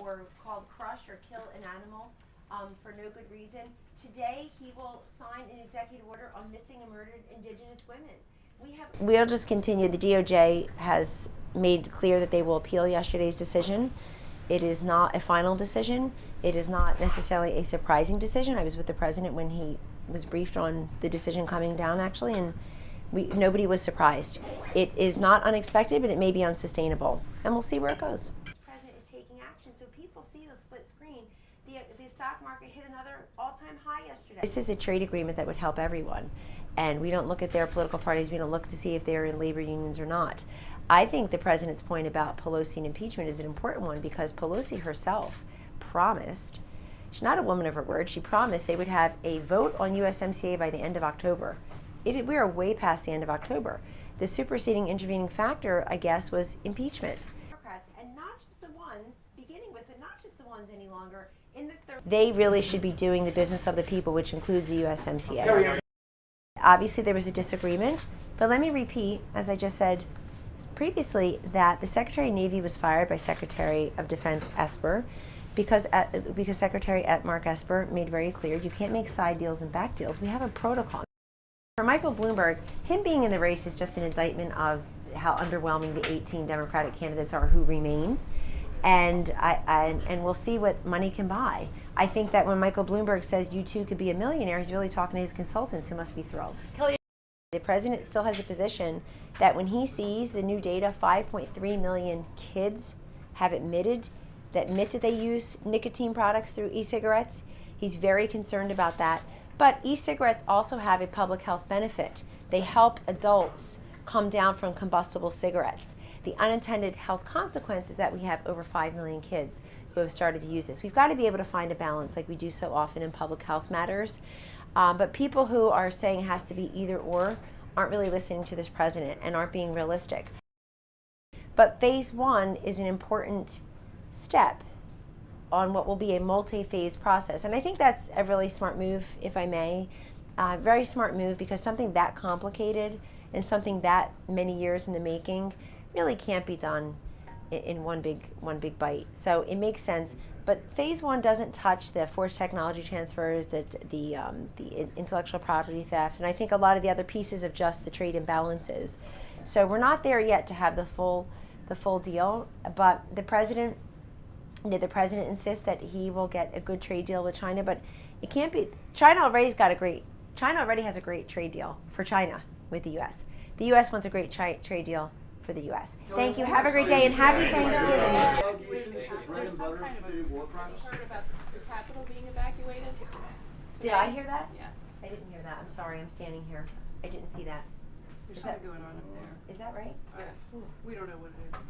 or called crush or kill an animal for no good reason. Today, he will sign an executive order on missing and murdered Indigenous women. We'll just continue. The DOJ has made clear that they will appeal yesterday's decision. It is not a final decision. It is not necessarily a surprising decision. I was with the president when he was briefed on the decision coming down, actually, and nobody was surprised. It is not unexpected, but it may be unsustainable, and we'll see where it goes. The president is taking action, so people see the split screen. The stock market hit another all-time high yesterday. This is a trade agreement that would help everyone, and we don't look at their political parties. We don't look to see if they're in labor unions or not. I think the president's point about Pelosi and impeachment is an important one because Pelosi herself promised, she's not a woman of her word, she promised they would have a vote on USMCA by the end of October. We are way past the end of October. The superseding intervening factor, I guess, was impeachment. Democrats, and not just the ones, beginning with it, not just the ones any longer, in the they really should be doing the business of the people, which includes the USMCA. Obviously, there was a disagreement, but let me repeat, as I just said previously, that the Secretary of Navy was fired by Secretary of Defense Esper because Secretary Mark Esper made very clear you can't make side deals and back deals. We have a protocol. For Michael Bloomberg, him being in the race is just an indictment of how underwhelming the 18 Democratic candidates are who remain. And we'll see what money can buy. I think that when Michael Bloomberg says you too could be a millionaire, he's really talking to his consultants who must be thrilled. The president still has a position that when he sees the new data, 5.3 million kids have admit that they use nicotine products through e-cigarettes. He's very concerned about that. But e-cigarettes also have a public health benefit. They help adults come down from combustible cigarettes. The unintended health consequence is that we have over 5 million kids who have started to use this. We've got to be able to find a balance like we do so often in public health matters. But people who are saying it has to be either or aren't really listening to this president and aren't being realistic. But phase one is an important step on what will be a multi-phase process. And I think that's a really smart move, if I may. Very smart move, because something that complicated and something that many years in the making really can't be done in one big bite. So it makes sense. But phase one doesn't touch the forced technology transfers, the intellectual property theft, and I think a lot of the other pieces of just the trade imbalances. So we're not there yet to have the full deal. But the president insists that he will get a good trade deal with China, but it can't be. China already has a great trade deal for China with the U.S. The U.S. wants a great trade deal for the U.S. Thank you. Have a great day and happy Thanksgiving. There's some kind of you heard about the Capitol being evacuated? Did I hear that? Yeah. I didn't hear that. I'm sorry. I'm standing here. I didn't see that. There's something going on up there. Is that right? Yes. We don't know what it is.